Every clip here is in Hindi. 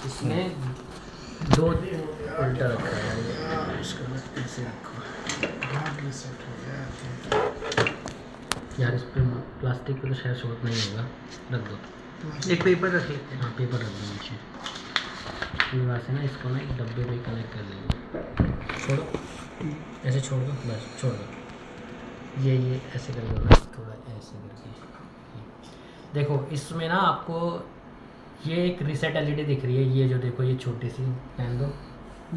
इसने दो उल्टा रखा है, इसको ऐसे रखो। हार्ड रीसेट हो गया। यार इस पर प्लास्टिक पे तो शायद शॉर्ट नहीं होगा, रख दो। एक पेपर रख लेते हैं। हाँ पेपर रख दो नीचे। फिर वहाँ से ना इसको ना एक डब्बे पे कनेक्ट कर देंगे। छोड़ो, ऐसे छोड़ दो, बस छोड़ दो। ये ऐसे कर दो, थोड़ा ऐसे करके। देखो इसमें ना आपको ये एक रीसेट एलईडी दिख रही है, ये जो देखो ये छोटी सी, पहन दो।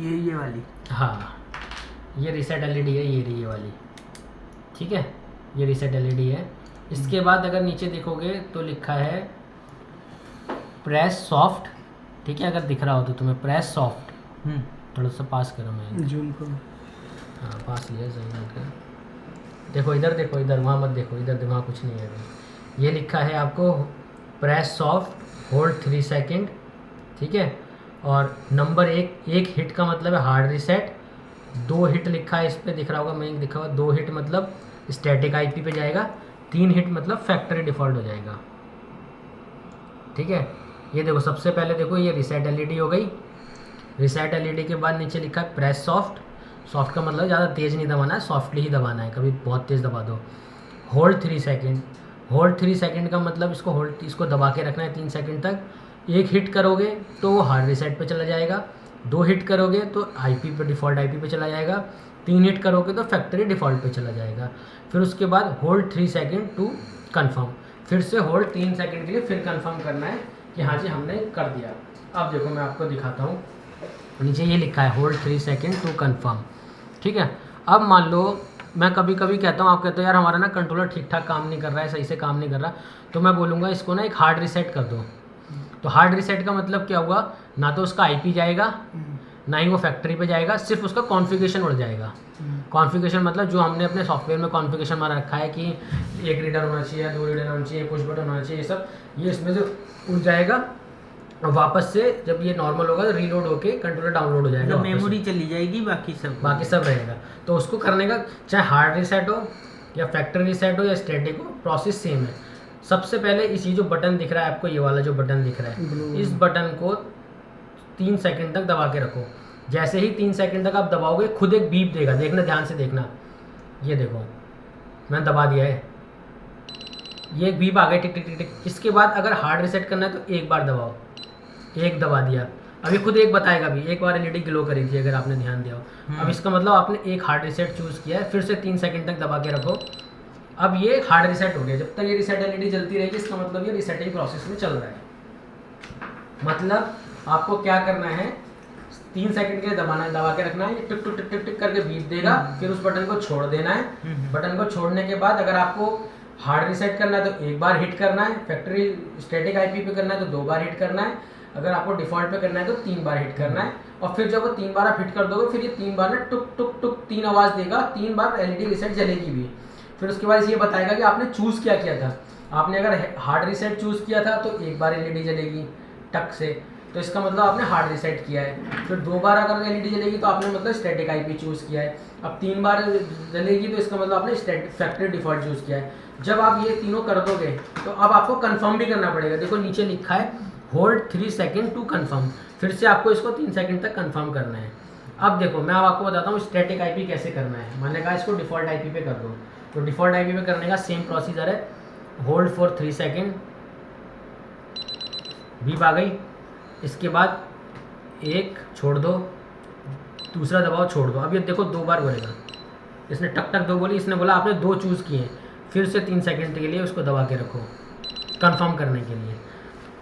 ये वाली। हाँ ये रीसेट एलईडी है, ये रही ये वाली, ठीक है, ये रीसेट एलईडी है। इसके बाद अगर नीचे देखोगे तो लिखा है प्रेस सॉफ्ट, ठीक है, अगर दिख रहा हो तो तुम्हें प्रेस सॉफ्ट। थोड़ा सा पास करो, मैं जूम करो। हाँ पास लिया सही कर। देखो इधर, देखो इधर, वहाँ मत देखो, इधर वहाँ कुछ नहीं है। ये लिखा है आपको प्रेस सॉफ्ट होल्ड 3 सेकेंड, ठीक है। और नंबर एक हिट का मतलब है हार्ड रीसेट। 2 हिट लिखा है इस पर, दिख रहा होगा, मैं दिखा हुआ 2 हिट मतलब स्टैटिक आईपी पे जाएगा। 3 हिट मतलब फैक्ट्री डिफ़ॉल्ट हो जाएगा, ठीक है। ये देखो सबसे पहले देखो ये रीसेट एलईडी हो गई। रीसेट एलईडी के बाद नीचे लिखा है प्रेस सॉफ्ट। सॉफ्ट का मतलब ज़्यादा तेज़ नहीं दबाना है, सॉफ्टली ही दबाना है, कभी बहुत तेज़ दबा दो। होल्ड 3 सेकेंड, होल्ड 3 सेकेंड का मतलब इसको दबा के रखना है 3 सेकेंड तक। 1 हिट करोगे तो वो हार्ड रीसेट पे चला जाएगा। 2 हिट करोगे तो आईपी पे, डिफ़ॉल्ट आईपी पे चला जाएगा। 3 हिट करोगे तो फैक्ट्री डिफ़ॉल्ट पे चला जाएगा। फिर उसके बाद होल्ड 3 सेकेंड टू कन्फर्म, फिर से होल्ड 3 सेकेंड के लिए फिर कन्फर्म करना है कि हाँ जी हमने कर दिया। अब देखो मैं आपको दिखाता हूँ, नीचे ये लिखा है होल्ड 3 सेकेंड टू कन्फर्म, ठीक है। अब मान लो मैं कभी कभी कहता हूँ, आप कहते हो यार हमारा ना कंट्रोलर ठीक ठाक काम नहीं कर रहा है, सही से काम नहीं कर रहा, तो मैं बोलूँगा इसको ना एक हार्ड रीसेट कर दो। तो हार्ड रीसेट का मतलब क्या हुआ, ना तो उसका आईपी जाएगा, ना ही वो फैक्ट्री पे जाएगा, सिर्फ उसका कॉन्फ़िगरेशन उड़ जाएगा। कॉन्फ़िगरेशन मतलब जो हमने अपने सॉफ्टवेयर में कॉन्फ़िगरेशन में रखा है कि 1 रीडर होना चाहिए, 2 रीडर होना चाहिए, पुश बटन होना चाहिए, ये सब ये इसमें से उड़ जाएगा। और वापस से जब ये नॉर्मल होगा तो रीलोड होके कंट्रोलर डाउनलोड हो जाएगा, मेमोरी चली जाएगी, बाकी सब रहेगा। तो उसको करने का चाहे हार्ड रीसेट हो या फैक्ट्री रीसेट हो या स्टैटिक हो, प्रोसेस सेम है। सबसे पहले इस ये जो बटन दिख रहा है आपको, ये वाला जो बटन दिख रहा है, इस बटन को 3 सेकंड तक दबा के रखो। जैसे ही 3 सेकंड तक आप दबाओगे खुद एक बीप देगा, देखना ध्यान से देखना। ये देखो मैंने दबा दिया है, ये एक बीप आ गई, टिक टिक टिक टिक। इसके बाद अगर हार्ड रीसेट करना है तो एक बार दबाओ, एक दबा दिया, अभी खुद एक बताएगा भी, एक बार एलईडी ग्लो करी थी अगर आपने ध्यान दिया हो। अब इसका मतलब आपने एक हार्ड रीसेट चूज़ किया है, फिर से 3 सेकंड तक दबा के रखो। अब ये हार्ड रीसेट हो गया। जब तक ये रीसेट एलईडी जलती रहेगी इसका मतलब ये रीसेटिंग प्रोसेस में चल रहा है। मतलब आपको क्या करना है, 3 सेकंड के लिए दबा के रखना है, ये टिक टिक टिक टिक करके बीप देगा, फिर उस बटन को छोड़ देना है। बटन को छोड़ने के बाद अगर आपको हार्ड रीसेट करना है तो 1 बार हिट करना है, फैक्ट्री स्टैटिक आईपी पे करना है तो 2 बार हिट करना है, अगर आपको डिफ़ॉल्ट पे करना है तो 3 बार हिट करना है। और फिर जब वो 3 बार आप हिट कर दोगे फिर ये 3 बार ना टुक टुक टुक 3 आवाज़ देगा, 3 बार एलईडी रीसेट जलेगी भी। फिर उसके बाद ये बताएगा कि आपने चूज़ क्या किया था। आपने अगर हार्ड रीसेट चूज़ किया था तो 1 बार एलईडी जलेगी टक से, तो इसका मतलब आपने हार्ड रीसेट किया है। फिर 2 बार अगर एलईडी जलेगी तो आपने मतलब स्टैटिक आईपी चूज़ किया है। अब 3 बार जलेगी तो इसका मतलब आपने फैक्ट्री डिफ़ॉल्ट चूज़ किया है। जब आप ये तीनों कर दोगे तो अब आपको कंफर्म भी करना पड़ेगा। देखो नीचे लिखा है होल्ड 3 सेकेंड टू कन्फर्म, फिर से आपको इसको 3 सेकेंड तक कन्फर्म करना है। अब देखो मैं अब आपको बताता हूँ स्टैटिक आईपी कैसे करना है। मैंने कहा इसको डिफ़ॉल्ट आईपी पे कर दो, तो डिफ़ॉल्ट आईपी पे करने का सेम प्रोसीजर है। होल्ड फॉर 3 सेकेंड, बीप आ गई, इसके बाद एक छोड़ दो, दूसरा दबाओ छोड़ दो। अब ये देखो 2 बार बोलेगा, इसने टक टक 2 बोली, इसने बोला आपने 2 चूज़ किए, फिर से 3 सेकेंड के लिए उसको दबा के रखो कंफर्म करने के लिए।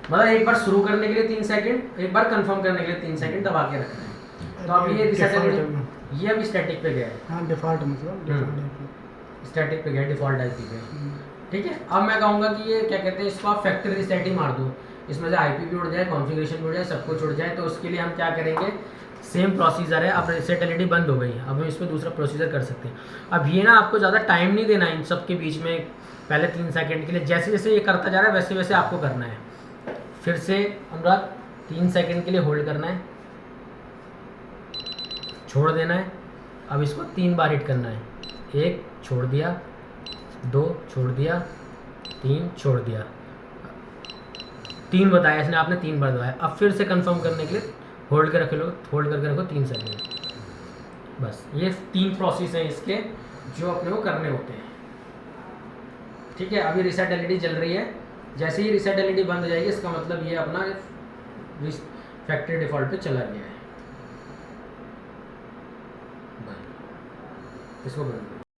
मतलब एक बार शुरू करने के लिए 3 सेकंड, एक बार कंफर्म करने के लिए 3 सेकंड दबा के रखना है। तो अब ये रीसेट, ये अभी स्टैटिक पे गया है। हाँ डिफ़ॉल्ट मतलब स्टैटिक पे गया, डिफ़ॉल्ट आईपी पे, ठीक है। अब मैं कहूँगा कि ये क्या कहते हैं, इसको आप फैक्ट्री रीसेट ही मार दो, इसमें से आईपी भी उड़ जाए, कॉन्फ़िगरेशन भी उड़ जाए, सब कुछ उड़ जाए। तो उसके लिए हम क्या करेंगे, सेम प्रोसीजर है। अब रीसेट एलईडी बंद हो गई, अब हम इस पर दूसरा प्रोसीजर कर सकते हैं। अब ये ना आपको ज़्यादा टाइम नहीं देना है इन सब के बीच में, पहले 3 सेकंड के लिए, जैसे जैसे ये करता जा रहा है वैसे वैसे आपको करना है। फिर से अनुराग 3 सेकंड के लिए होल्ड करना है, छोड़ देना है। अब इसको 3 बार हिट करना है, 1 छोड़ दिया, 2 छोड़ दिया, 3 छोड़ दिया। 3 बताया इसने, आपने 3 बार दबाया। अब फिर से कंफर्म करने के लिए होल्ड करके रखो 3 सेकंड। बस ये 3 प्रोसेस हैं इसके जो अपने को करने होते हैं। ठीक है, अभी रीसेट एलईडी जल रही है। जैसे ही रीसेट एलईडी बंद हो जाएगी इसका मतलब ये अपना फैक्ट्री डिफ़ॉल्ट पे चला गया है। इसको बंद करो।